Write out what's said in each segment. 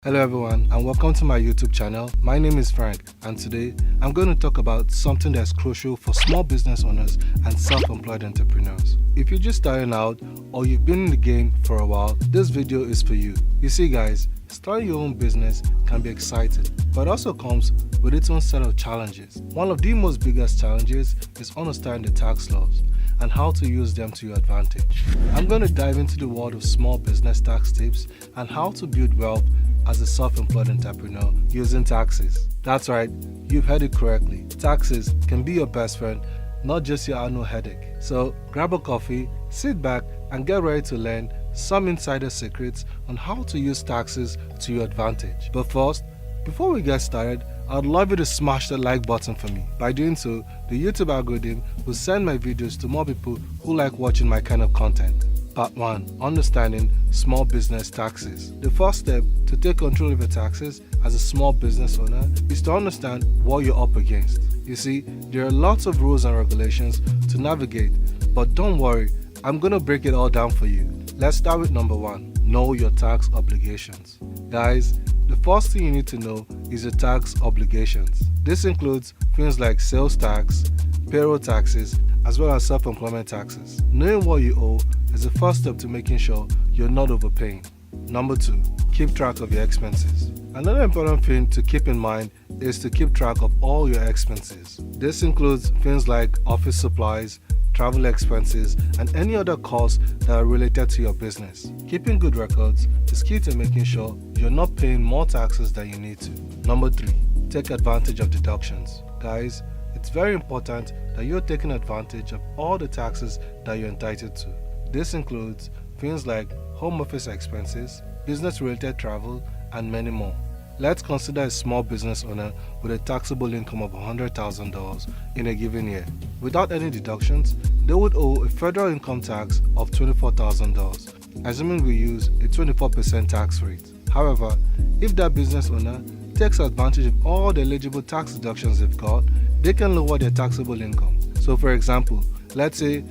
Hello everyone and welcome to my YouTube channel. My name is Frank and today I'm going to talk about something that's crucial for small business owners and self-employed entrepreneurs. If you're just starting out or you've been in the game for a while, this video is for you. You see guys, starting your own business can be exciting, but it also comes with its own set of challenges. One of the most biggest challenges is understanding the tax laws and how to use them to your advantage. I'm going to dive into the world of small business tax tips and how to build wealth as a self-employed entrepreneur using taxes. That's right, you've heard it correctly. Taxes can be your best friend, not just your annual headache. So grab a coffee, sit back and get ready to learn some insider secrets on how to use taxes to your advantage. But first, before we get started, I'd love you to smash the like button for me. By doing so, the YouTube algorithm will send my videos to more people who like watching my kind of content. Part 1. Understanding small business taxes. The first step to take control of your taxes as a small business owner is to understand what you're up against. You see, there are lots of rules and regulations to navigate, but don't worry, I'm going to break it all down for you. Let's start with number 1. Know your tax obligations. Guys, the first thing you need to know is your tax obligations. This includes things like sales tax, payroll taxes, as well as self-employment taxes. Knowing what you owe is the first step to making sure you're not overpaying. Number 2. Keep track of your expenses. Another important thing to keep in mind is to keep track of all your expenses. This includes things like office supplies, travel expenses, and any other costs that are related to your business. Keeping good records is key to making sure you're not paying more taxes than you need to. Number 3. Take advantage of deductions. Guys, it's very important that you're taking advantage of all the taxes that you're entitled to. This includes things like home office expenses, business-related travel, and many more. Let's consider a small business owner with a taxable income of $100,000 in a given year. Without any deductions, they would owe a federal income tax of $24,000, assuming we use a 24% tax rate. However, if that business owner takes advantage of all the eligible tax deductions they've got, they can lower their taxable income. So for example, let's say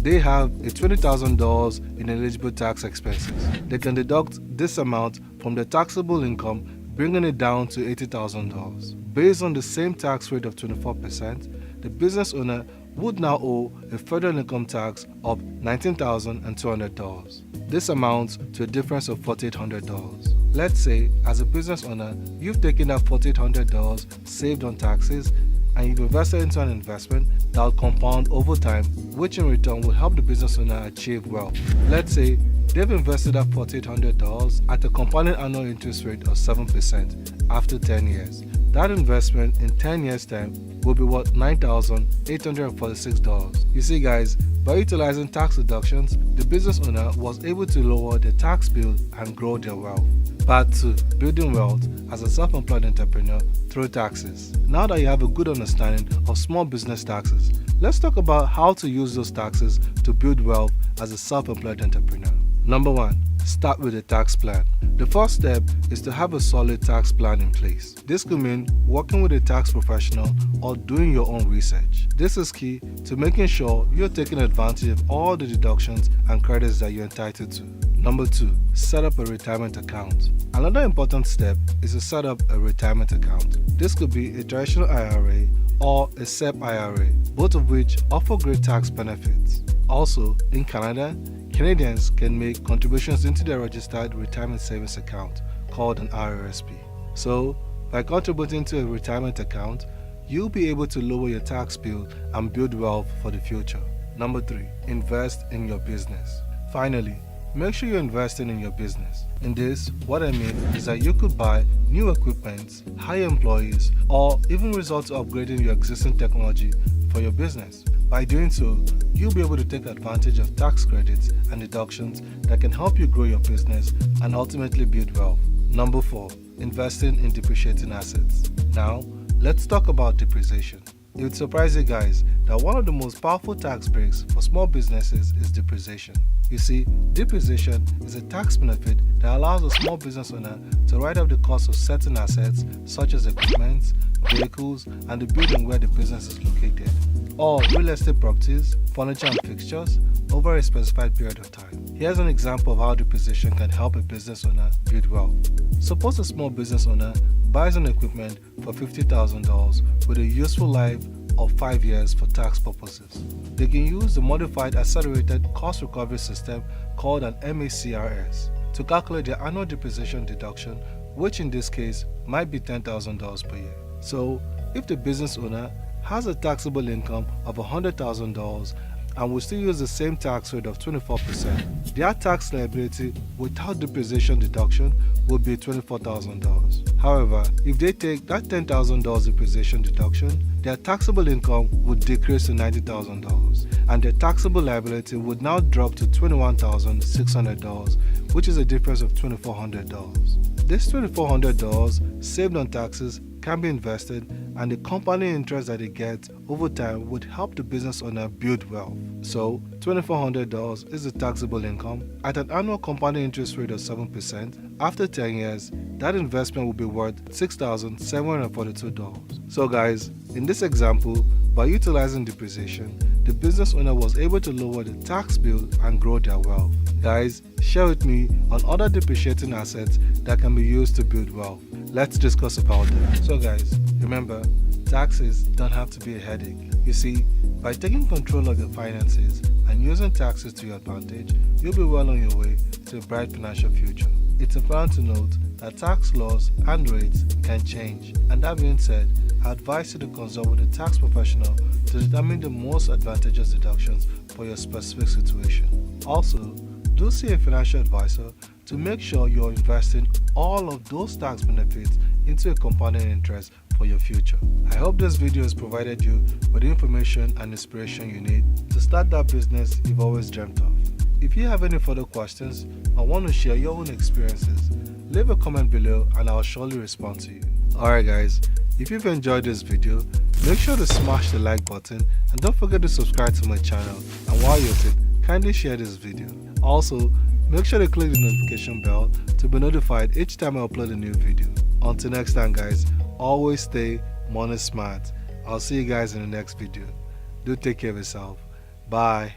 they have a $20,000 in eligible tax expenses. They can deduct this amount from their taxable income, bringing it down to $80,000. Based on the same tax rate of 24%, the business owner would now owe a federal income tax of $19,200. This amounts to a difference of $4,800. Let's say, as a business owner, you've taken that $4,800 saved on taxes and you've invested into an investment that will compound over time, which in return will help the business owner achieve wealth. Let's say they've invested that $4,800 at a compounded annual interest rate of 7% after 10 years. That investment in 10 years' time will be worth $9,846. You see guys, by utilizing tax deductions, the business owner was able to lower their tax bill and grow their wealth. Part 2. Building wealth as a self-employed entrepreneur through taxes. Now that you have a good understanding of small business taxes, let's talk about how to use those taxes to build wealth as a self-employed entrepreneur. Number 1. Start with a tax plan. The first step is to have a solid tax plan in place. This could mean working with a tax professional or doing your own research. This is key to making sure you're taking advantage of all the deductions and credits that you're entitled to. Number 2. Set up a retirement account. Another important step is to set up a retirement account. This could be a traditional IRA or a SEP IRA, both of which offer great tax benefits. Also, in Canada, Canadians can make contributions into their registered retirement savings account called an RRSP. So, by contributing to a retirement account, you'll be able to lower your tax bill and build wealth for the future. Number 3. Invest in your business. Finally, make sure you're investing in your business. In this, what I mean is that you could buy new equipment, hire employees, or even resort to upgrading your existing technology for your business. By doing so, you'll be able to take advantage of tax credits and deductions that can help you grow your business and ultimately build wealth. Number 4. Investing in depreciating assets. Now, let's talk about depreciation. It would surprise you guys that one of the most powerful tax breaks for small businesses is depreciation. You see, depreciation is a tax benefit that allows a small business owner to write off the cost of certain assets such as equipment, vehicles, and the building where the business is located, or real estate properties, furniture and fixtures over a specified period of time. Here's an example of how depreciation can help a business owner build wealth. Suppose a small business owner buys an equipment for $50,000 with a useful life of 5 years for tax purposes. They can use the modified accelerated cost recovery system called an MACRS to calculate their annual depreciation deduction, which in this case might be $10,000 per year. So, if the business owner has a taxable income of $100,000 and will still use the same tax rate of 24%, their tax liability without depreciation deduction would be $24,000. However, if they take that $10,000 depreciation deduction, their taxable income would decrease to $90,000 and their taxable liability would now drop to $21,600, which is a difference of $2,400. This $2,400 saved on taxes can be invested, and the compounding interest that they get over time would help the business owner build wealth. So, $2,400 is the taxable income. At an annual compounding interest rate of 7%, after 10 years, that investment will be worth $6,742. So guys, in this example, by utilizing depreciation, the business owner was able to lower the tax bill and grow their wealth. Guys, share with me on other depreciating assets that can be used to build wealth. Let's discuss about them. So guys, remember, taxes don't have to be a headache. You see, by taking control of your finances and using taxes to your advantage, you'll be well on your way to a bright financial future. It's important to note that tax laws and rates can change, and that being said, I advise you to consult with a tax professional to determine the most advantageous deductions for your specific situation. Also, do see a financial advisor to make sure you're investing all of those tax benefits into a compounding interest for your future. I hope this video has provided you with the information and inspiration you need to start that business you've always dreamt of. If you have any further questions or want to share your own experiences, leave a comment below and I'll surely respond to you. Alright guys, if you've enjoyed this video, make sure to smash the like button and don't forget to subscribe to my channel, and while you're at it, kindly share this video. Also, make sure to click the notification bell to be notified each time I upload a new video. Until next time guys, always stay money smart. I'll see you guys in the next video. Do take care of yourself. Bye.